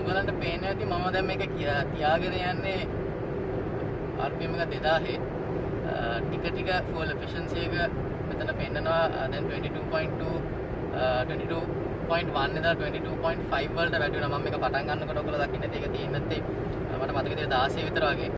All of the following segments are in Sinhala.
ඔයගලන්ට පේන්නේ නැති මම දැන් මේක තියාගෙන යන්නේ RPM එක 2000 ටික ටික fuel efficiency එක මෙතන පෙන්නනවා දැන් 22.2 22.1 ඉඳලා 22.5 වලට වැඩි වෙනවා. මම මේක පටන් ගන්නකොට ඔයගොල්ලෝ දකින්න ඒක තියෙන්නේ නැත්තේ මට මතක විදිහට 16 විතර වගේ.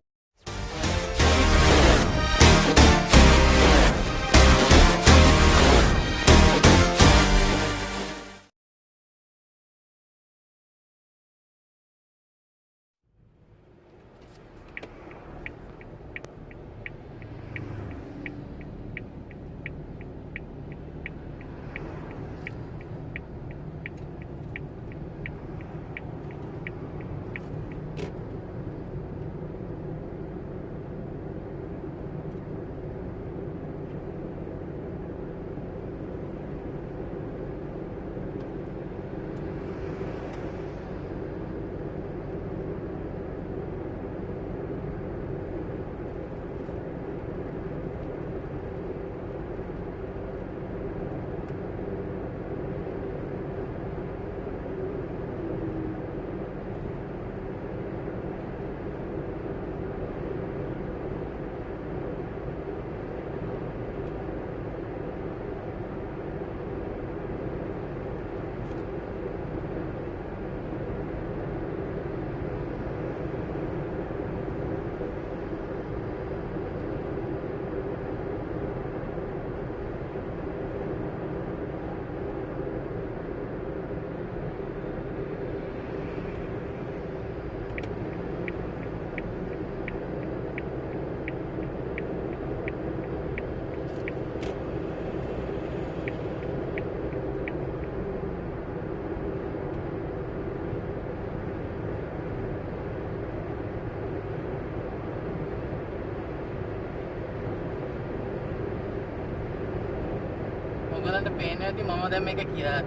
ඔයගලන්ට පේන්නේ නැති මම දැන් මේක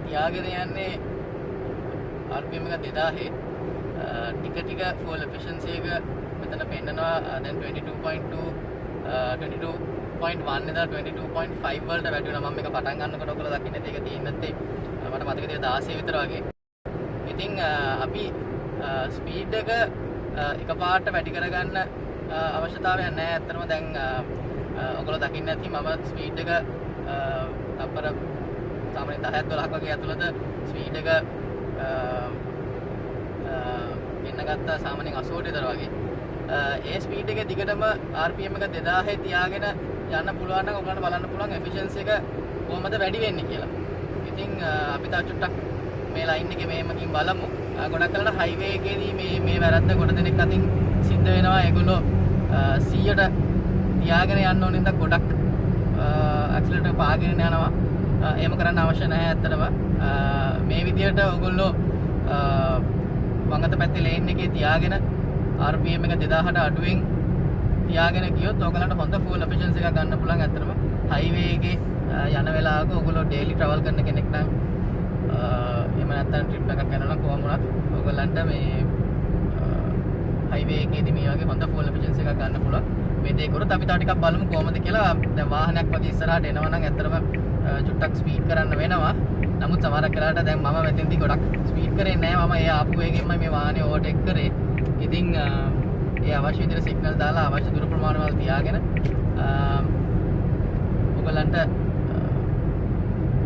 තියාගෙන යන්නේ RPM එක 2000 ටික ටික fuel efficiency එක මෙතන පෙන්නනවා දැන් 22.2 22.1 ඉඳලා 22.5 වලට වැඩි වෙනවා. මම මේක පටන් ගන්නකොට ඔයගොල්ලෝ දකින්න ඒක තියෙන්නේ නැත්තේ මට මතක විදිහට 16 විතර වගේ. ඉතින් අපි ස්පීඩ් එක එකපාරට වැඩි කරගන්න අවශ්‍යතාවයක් නැහැ. ඇත්තටම දැන් ඔයගොල්ලෝ දකින්න ඇති මම ස්පීඩ් එක තප්පර සාමාන්‍යයෙන් 10ක් 12ක් වගේ ඇතුළත ස්පීඩ් එක ගෙන්න ගත්තා සාමාන්‍යයෙන් 80 විතර වගේ. ඒ ස්පීඩ් එකේ දිගටම RPM එක 2000 තියාගෙන යන්න පුළුවන් නම් ඔයගලන්ට බලන්න පුළුවන් efficiency එක කොහොමද වැඩි වෙන්නේ කියලා. ඉතින් අපි තා චුට්ටක් මේ ලයින් එකේ මෙහෙමකින් බලමු. ගොඩක් කලකට හයිවේ එකේදී මේ වැරද්ද ගොඩ දෙනෙක් අතින් සිද්ධ වෙනවා. ඒගොල්ලෝ 100ට තියාගෙන යන්න ඕන නිසා ගොඩක් ඇක්සලරේටර් පාගෙන යනවා. එහෙම කරන්න අවශ්‍ය නැහැ ඇත්තටම. මේ විදිහට ඔයගොල්ලෝ වංගත පැත්තේ ලේන් එකේ තියාගෙන RPM එක 2000ට අඩුවෙන් තියාගෙන ගියොත් ඔයගලන්ට හොඳ fuel efficiency එකක් ගන්න පුළුවන්. ඇත්තටම හයිවේ එකේ යන වෙලාවක ඔයගොල්ලෝ daily travel කරන කෙනෙක් නම් එහෙම නැත්නම් trip එකක් යනවා නම් කොහොම වුණත් ඔයගලන්ට මේ හයිවේ එකේදී මේ වගේ හොඳ fuel efficiency එකක් ගන්න පුළුවන්. මේ දේ කරොත් අපි තව ටිකක් බලමු කොහොමද කියලා. දැන් වාහනයක් වගේ ඉස්සරහට එනවා නම් ඇත්තටම චුට්ටක් ස්පීඩ් කරන්න වෙනවා. නමුත් සමහරක් වෙලාවට දැන් මම මෙතෙන්දී ගොඩක් ස්පීඩ් කරේ නැහැ. මම ඒ ආපු වේගෙන්ම මේ වාහනේ ඕවර්ටේක් කරේ. ඉතින් ඒ අවශ්‍ය විදිහට සිග්නල් දාලා අවශ්‍ය දුර ප්‍රමාණවල තියාගෙන ඔයගලන්ට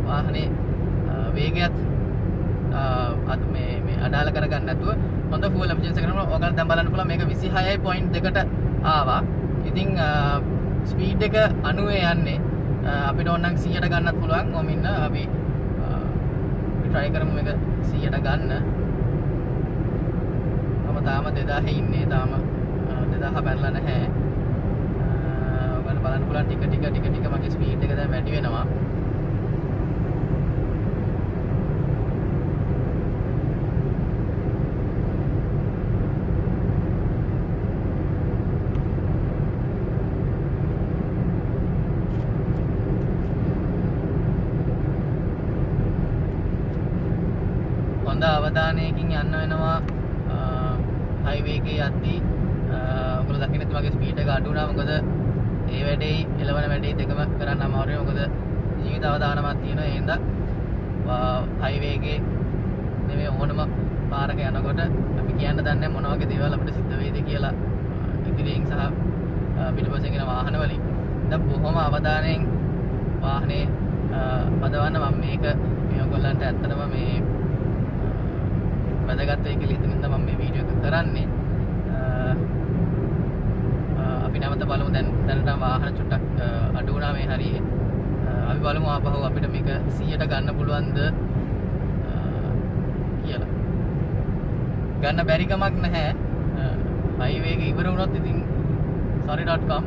වාහනේ වේගයත් අද මේ අඩාල කරගන්න නැතුව හොඳ fuel efficiency කරනවා. ඔයගලන්ට දැන් බලන්න පුළුවන් මේක 26.2කට ආවා. ඉතින් ස්පීඩ් එක 90 යන්නේ. අපිට ඕන නම් 100ට ගන්නත් පුළුවන්. කොහොම ඉන්න අපි try කරමු මේක 100ට ගන්න. මම තාම 2000 ඉන්නේ. තාම 2000 පැනලා නැහැ. ඔයගොල්ලෝ බලන්න පුළුවන් ටික ටික මගේ ස්පීඩ් එක දැන් වැඩි වෙනවා. හොඳ අවධානයකින් යන්න වෙනවා හයිවේ එකේ යද්දී. ඔයගොල්ලෝ දකින්න තුමාගේ ස්පීඩ් එක අඩු වුණා. මොකද ඒ වැඩේ එළවන වැඩේ දෙකම කරන්න අමාරුයි. මොකද ජීවිත අවදානමක් තියෙනවා. ඒ හින්දා හයිවේ එකේ නෙමෙයි ඕනම පාරක යනකොට අපි කියන්න දන්නේ මොන වගේ දේවල් අපිට සිද්ධ වෙයිද කියලා ඉදිරියෙන් සහ පිටපස්සෙන් එන වාහන වලින්. දැන් බොහොම අවධානයෙන් වාහනේ පදවන්න මම මේක මේ ඔයගොල්ලන්ට ඇත්තටම මේ වැදගත් වෙයි කියලා හිතනින්ද මම මේ වීඩියෝ එක කරන්නේ. අපි නැවත බලමු දැනට වාහන චුට්ටක් අඩු වුණා මේ හරියේ. අපි බලමු ආපහු අපිට මේක 100ට ගන්න පුළුවන්ද කියලා. ගන්න බැරි කමක් නැහැ. හයිවේ එක ඉවර වුණොත් ඉතින් sorry.com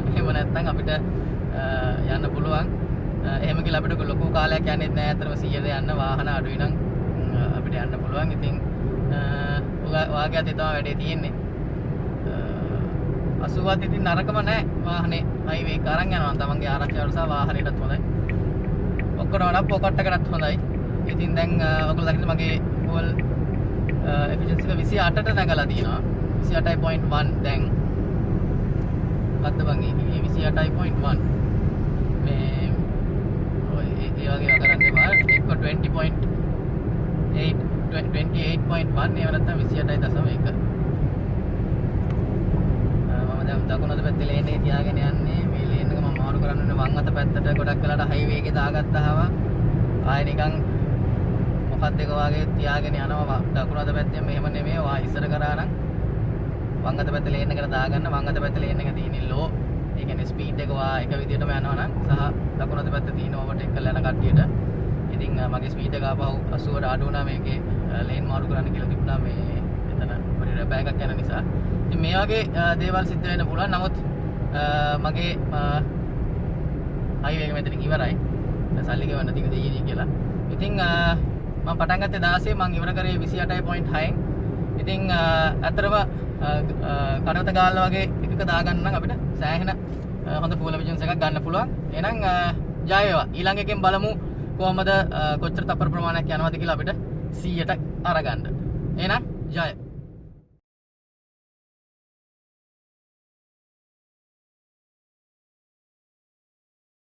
එහෙම නැත්නම් අපිට යන්න පුළුවන්. එහෙම කියලා අපිට ලොකු කාලයක් යන්නේ නැහැ. අතරම 100ට යන්න වාහන අඩුයි නම් අපිට යන්න පුළුවන්. ඉතින් ඔයාගේ අතේ තමයි වැඩේ තියෙන්නේ. 80ත් ඉතින් නරකම නැහැ. වාහනේ හයිවේ එක අරන් යනවා. තමන්ගේ ආරක්ෂාවට සහ වාහනයටත් හොඳයි. ඔක්කොම වඩා පොකට් එකටත් හොඳයි. ඉතින් දැන් ඔයගොල්ලෝ දකින්න මගේ fuel efficiency එක 28ට නැගලා තියෙනවා. 28.1 දැන් මොකද්ද බං මේ 28.1 මේ ඔය ඒ වගේ කරන්න එපා. එක්ක 28.1 එහෙම නැත්නම් 28.1 මම දැන් දකුණත පැත්තේ ලේනේ තියාගෙන යන්නේ. මේ ලේන් එක මම මාරු කරන්න ඕනේ වම් අත පැත්තට. ගොඩක් වෙලාට හයිවේ එකේ දාගත්තාම ආයෙ නිකන් මොකක්ද එක වගේ තියාගෙන යනවා. දකුණත පැත්තෙන් මෙහෙම නෙමෙයි. වා ඉස්සර කරා නම් වම් අත පැත්තේ ලේන් එකට දාගන්න. වම් අත පැත්තේ ලේන් එක තියෙන්නේ ලෝ. ඒ කියන්නේ ස්පීඩ් එක වා එක විදියටම යනවා නම් සහ දකුණත පැත්තේ තියෙන ඕවර්ටේක් කරලා යන කට්ටියට ඉතින් මගේ ස්පීඩ් එක ආපහු 80ට අඩු වුණා. මේකේ ලේන් මාරු කරන්න කියලා තිබුණා මේ එතන පොඩි රැබෑ එකක් යන නිසා. ඉතින් මේ වගේ දේවල් සිද්ධ වෙන්න පුළුවන්. නමුත් මගේ හයිවේ එක මෙතනින් ඉවරයි. සල්ලි ගෙවන්න තියෙන දෙයිනේ කියලා. ඉතින් මම පටන් ගත්තේ 16 මම ඉවර කරේ 28.6න්. ඉතින් අතරම කඩවත ගාල්ල වගේ එකක දාගන්න නම් අපිට සෑහෙන හොඳ fuel efficiency එකක් ගන්න පුළුවන්. එහෙනම් ජය වේවා. ඊළඟ එකෙන් බලමු කොහමද කොච්චර තප්පර ප්‍රමාණයක් යනවද කියලා අපිට 100ට අරගන්න. එහෙනම් ජය.